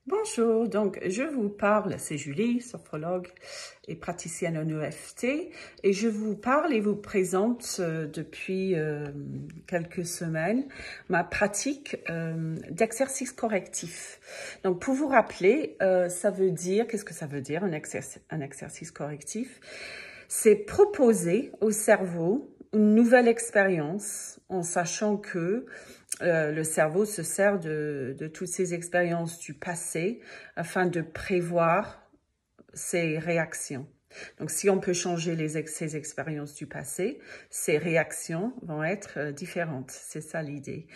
Bonjour, donc je vous parle, c'est Julie, sophrologue et praticienne en EFT, et je vous parle et vous présente depuis quelques semaines ma pratique d'exercice correctif. Donc pour vous rappeler, ça veut dire, qu'est-ce que ça veut dire un exercice correctif? C'est proposer au cerveau une nouvelle expérience en sachant que le cerveau se sert de toutes ces expériences du passé afin de prévoir ses réactions. Donc, si on peut changer ces expériences du passé, ces réactions vont être différentes. C'est ça l'idée.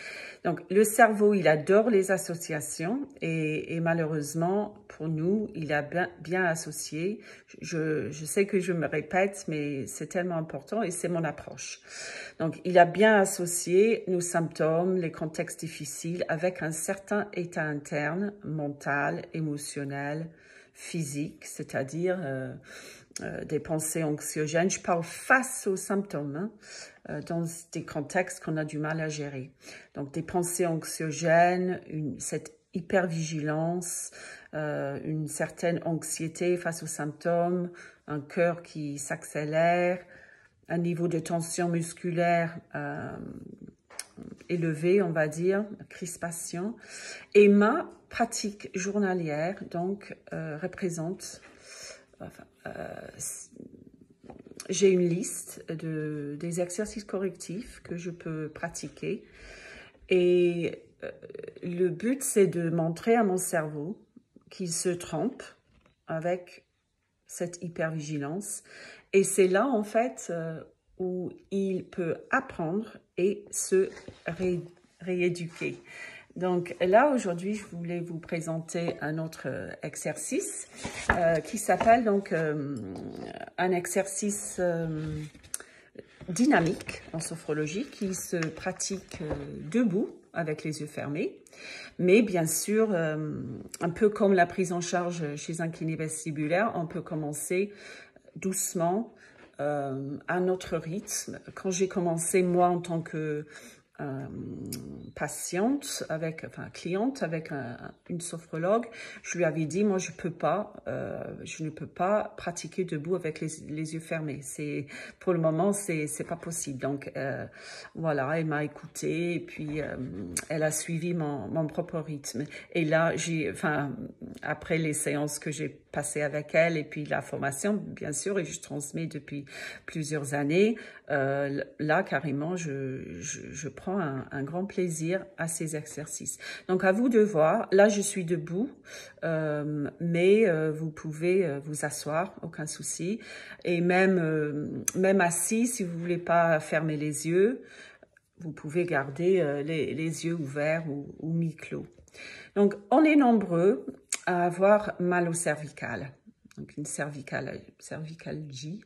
Donc, le cerveau, il adore les associations et malheureusement, pour nous, il a bien associé. Je sais que je me répète, mais c'est tellement important et c'est mon approche. Donc, il a bien associé nos symptômes, les contextes difficiles avec un certain état interne, mental, émotionnel, physique, c'est-à-dire des pensées anxiogènes. Je parle face aux symptômes, dans des contextes qu'on a du mal à gérer. Donc, des pensées anxiogènes, cette hypervigilance, une certaine anxiété face aux symptômes, un cœur qui s'accélère, un niveau de tension musculaire élevé, on va dire, crispation. Et ma pratique journalière, donc, représente... j'ai une liste des exercices correctifs que je peux pratiquer. Et le but, c'est de montrer à mon cerveau qu'il se trompe avec cette hypervigilance. Et c'est là, en fait, où il peut apprendre et se rééduquer. Donc là, aujourd'hui, je voulais vous présenter un autre exercice qui s'appelle donc un exercice dynamique en sophrologie qui se pratique debout avec les yeux fermés. Mais bien sûr, un peu comme la prise en charge chez un kiné vestibulaire, on peut commencer doucement, à notre rythme. Quand j'ai commencé, moi, en tant que cliente avec une sophrologue, je lui avais dit, moi, je ne peux pas pratiquer debout avec les yeux fermés. Pour le moment, c'est pas possible. Donc, voilà, elle m'a écoutée et puis elle a suivi mon propre rythme. Et là, après les séances que j'ai passées avec elle et puis la formation, bien sûr, et je transmets depuis plusieurs années, là, carrément, je prends un grand plaisir à ces exercices. Donc, à vous de voir. Là, je suis debout, mais vous pouvez vous asseoir, aucun souci. Et même assis, si vous voulez pas fermer les yeux, vous pouvez garder les yeux ouverts ou mi-clos. Donc, on est nombreux à avoir mal au cervical. Donc, une cervicalgie.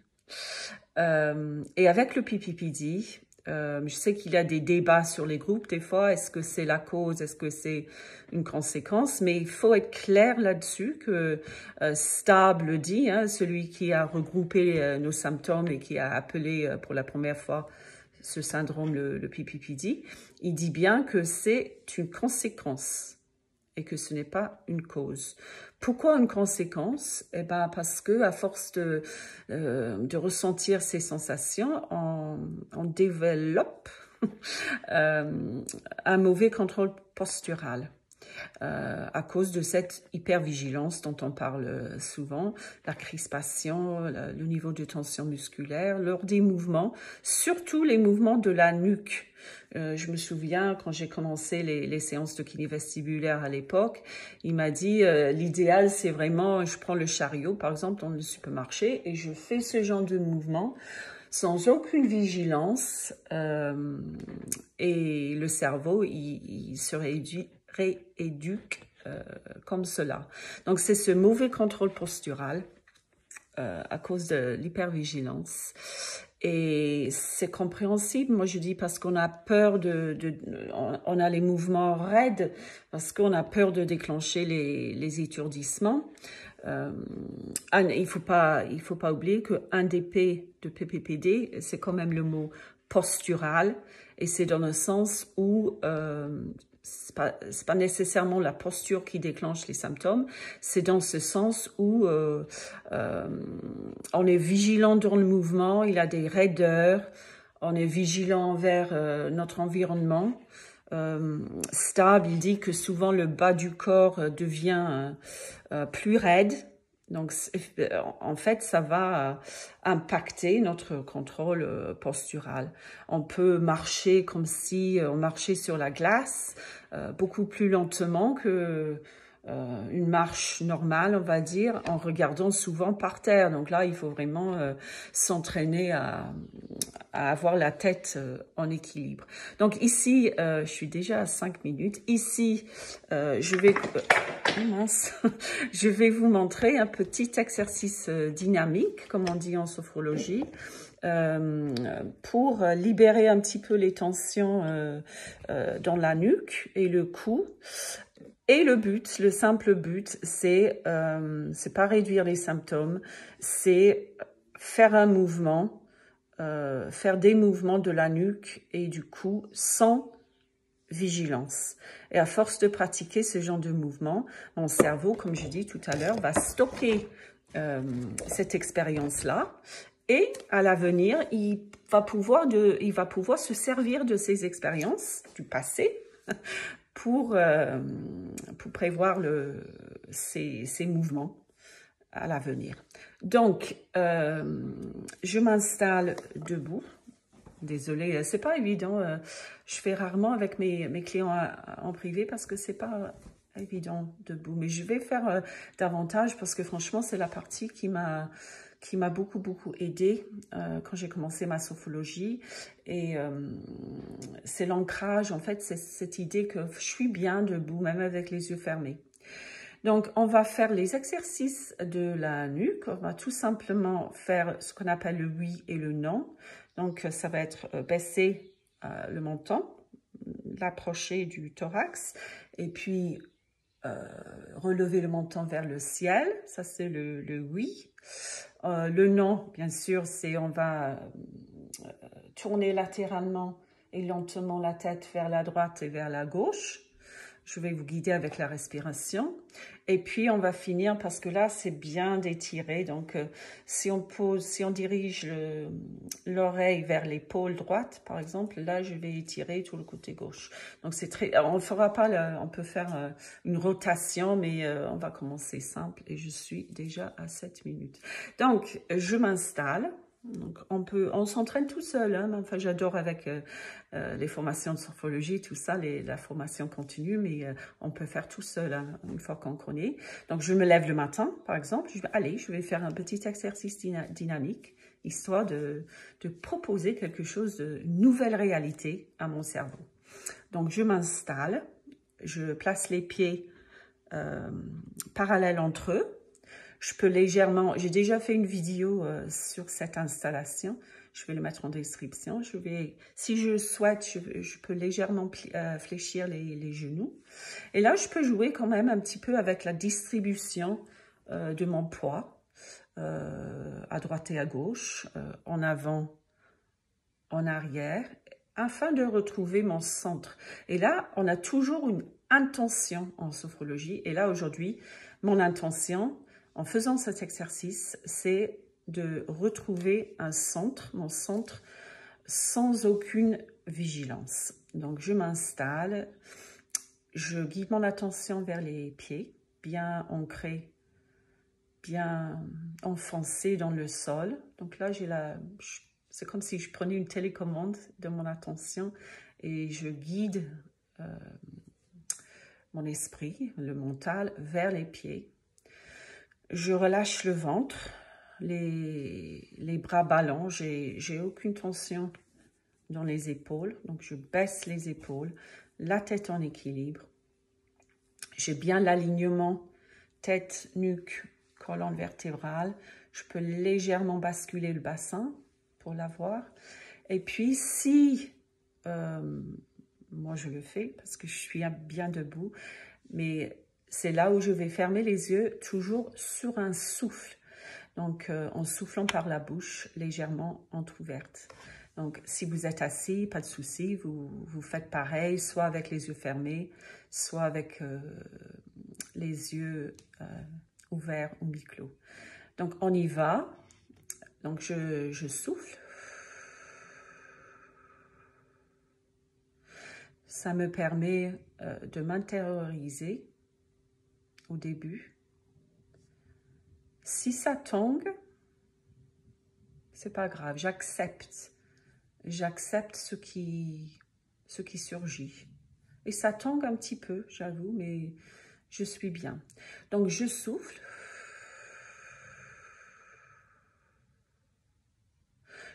Et avec le PPPD, je sais qu'il y a des débats sur les groupes des fois, est-ce que c'est la cause, est-ce que c'est une conséquence, mais il faut être clair là-dessus que Staab le dit, celui qui a regroupé nos symptômes et qui a appelé pour la première fois ce syndrome le PPPD, il dit bien que c'est une conséquence et que ce n'est pas une cause. Pourquoi une conséquence? Eh ben parce que à force de ressentir ces sensations, on développe un mauvais contrôle postural. À cause de cette hypervigilance dont on parle souvent, la crispation, le niveau de tension musculaire, lors des mouvements, surtout les mouvements de la nuque. Je me souviens, quand j'ai commencé les séances de kiné vestibulaire à l'époque, il m'a dit, l'idéal, c'est vraiment, je prends le chariot, par exemple, dans le supermarché, et je fais ce genre de mouvement sans aucune vigilance, et le cerveau, il se rééduque comme cela. Donc, c'est ce mauvais contrôle postural à cause de l'hypervigilance. Et c'est compréhensible, moi je dis, parce qu'on a peur on a les mouvements raides, parce qu'on a peur de déclencher les étourdissements. Il faut pas oublier qu'un des P de PPPD, c'est quand même le mot postural, et c'est dans le sens où c'est pas nécessairement la posture qui déclenche les symptômes, c'est dans ce sens où on est vigilant dans le mouvement, il a des raideurs, on est vigilant envers notre environnement. Stable, il dit que souvent le bas du corps devient plus raide. Donc, en fait, ça va impacter notre contrôle postural. On peut marcher comme si on marchait sur la glace, beaucoup plus lentement que une marche normale, on va dire, en regardant souvent par terre. Donc là, il faut vraiment s'entraîner à avoir la tête en équilibre. Donc ici, je suis déjà à 5 minutes. Ici, je vais vous montrer un petit exercice dynamique, comme on dit en sophrologie, pour libérer un petit peu les tensions dans la nuque et le cou. Et le but, le simple but, c'est pas réduire les symptômes, c'est faire un mouvement, faire des mouvements de la nuque et du cou sans vigilance. Et à force de pratiquer ce genre de mouvement, mon cerveau, comme je dis tout à l'heure, va stocker cette expérience-là. Et à l'avenir, il va pouvoir se servir de ces expériences du passé pour prévoir ces mouvements à l'avenir. Donc, je m'installe debout. Désolée, c'est pas évident. Je fais rarement avec mes clients en privé parce que c'est pas évident debout. Mais je vais faire davantage parce que franchement, c'est la partie qui m'a beaucoup aidée quand j'ai commencé ma sophrologie. Et c'est l'ancrage, en fait, c'est cette idée que je suis bien debout, même avec les yeux fermés. Donc, on va faire les exercices de la nuque. On va tout simplement faire ce qu'on appelle le oui et le non. Donc, ça va être baisser le menton, l'approcher du thorax, et puis relever le menton vers le ciel. Ça, c'est le oui. Le non, bien sûr, c'est on va tourner latéralement et lentement la tête vers la droite et vers la gauche. Je vais vous guider avec la respiration. Et puis, on va finir parce que là, c'est bien d'étirer. Donc, si on dirige l'oreille vers l'épaule droite, par exemple, là, je vais étirer tout le côté gauche. Donc, c'est très, on fera pas, on peut faire une rotation, mais on va commencer simple. Et je suis déjà à 7 minutes. Donc, je m'installe. Donc, on s'entraîne tout seul. Hein. Enfin, j'adore avec les formations de sophrologie, tout ça, la formation continue, mais on peut faire tout seul hein, une fois qu'on connaît. Donc, je me lève le matin, par exemple. Je vais faire un petit exercice dynamique, histoire de proposer quelque chose de nouvelle réalité à mon cerveau. Donc, je m'installe, je place les pieds parallèles entre eux. Je peux légèrement, j'ai déjà fait une vidéo sur cette installation, je vais le mettre en description. Si je souhaite, je peux légèrement fléchir les genoux. Et là, je peux jouer quand même un petit peu avec la distribution de mon poids, à droite et à gauche, en avant, en arrière, afin de retrouver mon centre. Et là, on a toujours une intention en sophrologie. Et là, aujourd'hui, mon intention, en faisant cet exercice, c'est de retrouver un centre, mon centre, sans aucune vigilance. Donc, je m'installe, je guide mon attention vers les pieds, bien ancrés, bien enfoncés dans le sol. Donc là, c'est comme si je prenais une télécommande de mon attention et je guide mon esprit, le mental, vers les pieds. Je relâche le ventre, les bras ballants, j'ai aucune tension dans les épaules, donc je baisse les épaules, la tête en équilibre. J'ai bien l'alignement tête, nuque, colonne vertébrale. Je peux légèrement basculer le bassin pour l'avoir. Et puis si, moi je le fais parce que je suis bien debout, mais c'est là où je vais fermer les yeux, toujours sur un souffle. Donc, en soufflant par la bouche, légèrement entrouverte. Donc, si vous êtes assis, pas de souci, vous faites pareil, soit avec les yeux fermés, soit avec les yeux ouverts ou mi-clos. Donc, on y va. Donc, je souffle. Ça me permet de m'intérioriser au début. Si ça tangue, c'est pas grave, j'accepte. J'accepte ce qui surgit. Et ça tangue un petit peu, j'avoue, mais je suis bien. Donc, je souffle.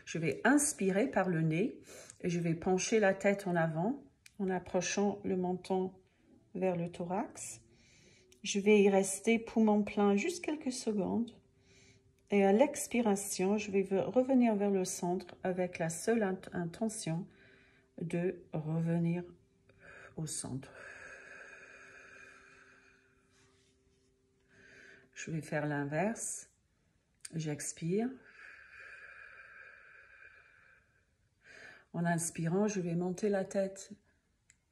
Je vais inspirer par le nez et je vais pencher la tête en avant en approchant le menton vers le thorax. Je vais y rester poumon plein juste quelques secondes. Et à l'expiration, je vais revenir vers le centre avec la seule intention de revenir au centre. Je vais faire l'inverse. J'expire. En inspirant, je vais monter la tête.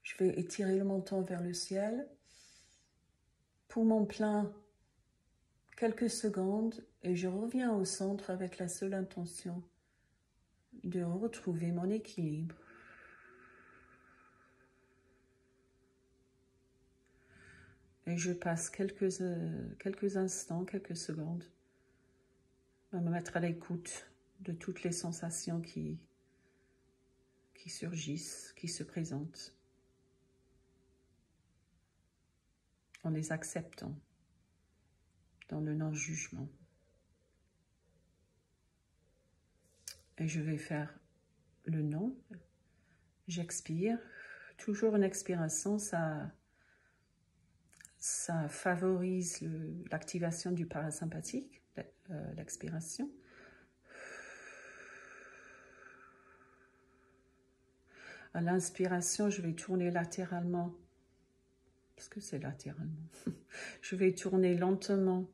Je vais étirer le menton vers le ciel. Poumon plein, quelques secondes, et je reviens au centre avec la seule intention de retrouver mon équilibre. Et je passe quelques instants, quelques secondes, à me mettre à l'écoute de toutes les sensations qui surgissent, qui se présentent, en les acceptant, dans le non-jugement. Et je vais faire le non. J'expire. Toujours une expiration, ça favorise l'activation du parasympathique, l'expiration. À l'inspiration, je vais tourner latéralement, parce que c'est latéralement. Je vais tourner lentement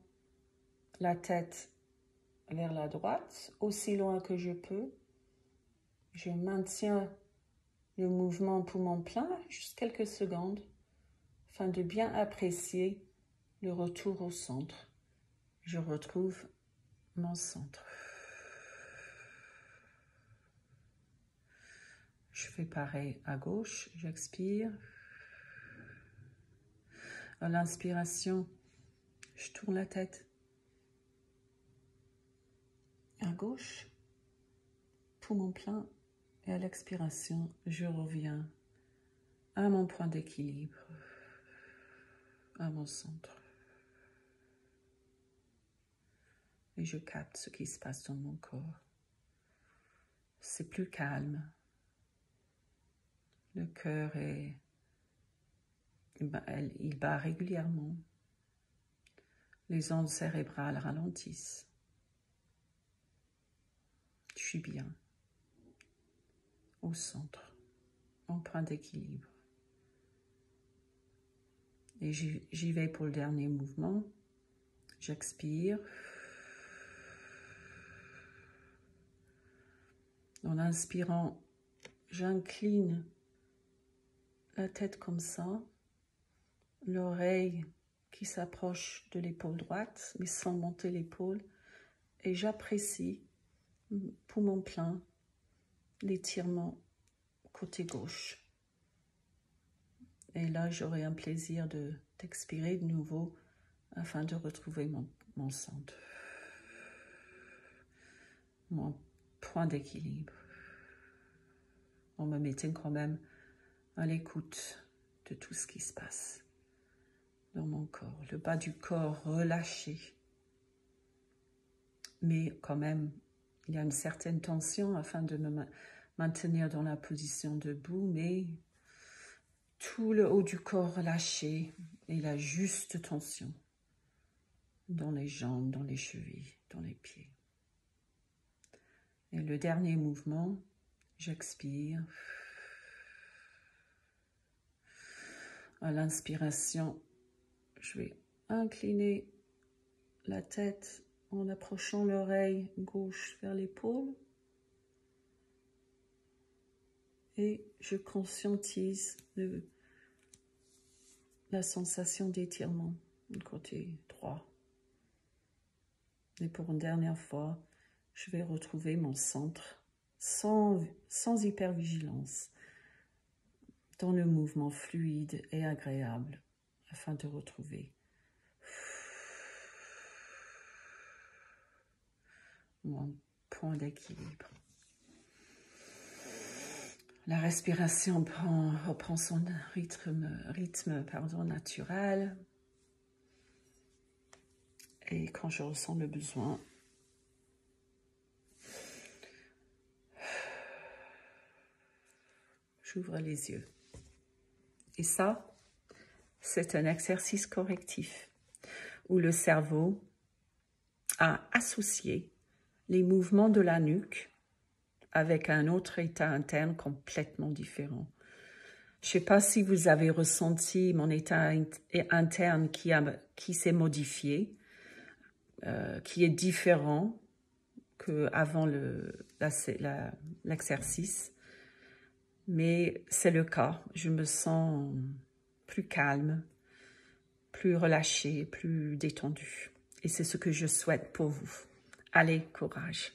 la tête vers la droite, aussi loin que je peux. Je maintiens le mouvement poumon plein, juste quelques secondes, afin de bien apprécier le retour au centre. Je retrouve mon centre. Je fais pareil à gauche, j'expire. À l'inspiration, je tourne la tête à gauche, poumon plein, et à l'expiration, je reviens à mon point d'équilibre, à mon centre. Et je capte ce qui se passe dans mon corps. C'est plus calme. Le cœur il bat régulièrement. Les ondes cérébrales ralentissent. Je suis bien. Au centre. En point d'équilibre. Et j'y vais pour le dernier mouvement. J'expire. En inspirant, j'incline la tête comme ça, l'oreille qui s'approche de l'épaule droite, mais sans monter l'épaule, et j'apprécie, poumon plein, l'étirement côté gauche. Et là, j'aurai un plaisir d'expirer de nouveau afin de retrouver mon centre, mon point d'équilibre, en me mettant quand même à l'écoute de tout ce qui se passe dans mon corps. Le bas du corps relâché. Mais quand même, il y a une certaine tension afin de me maintenir dans la position debout, mais tout le haut du corps relâché et la juste tension dans les jambes, dans les chevilles, dans les pieds. Et le dernier mouvement, j'expire. À l'inspiration, je vais incliner la tête en approchant l'oreille gauche vers l'épaule. Et je conscientise la sensation d'étirement du côté droit. Et pour une dernière fois, je vais retrouver mon centre sans hypervigilance, dans le mouvement fluide et agréable, afin de retrouver mon point d'équilibre. La respiration reprend son rythme naturel. Et quand je ressens le besoin, j'ouvre les yeux. Et ça, c'est un exercice correctif où le cerveau a associé les mouvements de la nuque avec un autre état interne complètement différent. Je ne sais pas si vous avez ressenti mon état interne qui s'est modifié, qui est différent qu'avant l'exercice. Mais c'est le cas. Je me sens plus calme, plus relâchée, plus détendue. Et c'est ce que je souhaite pour vous. Allez, courage!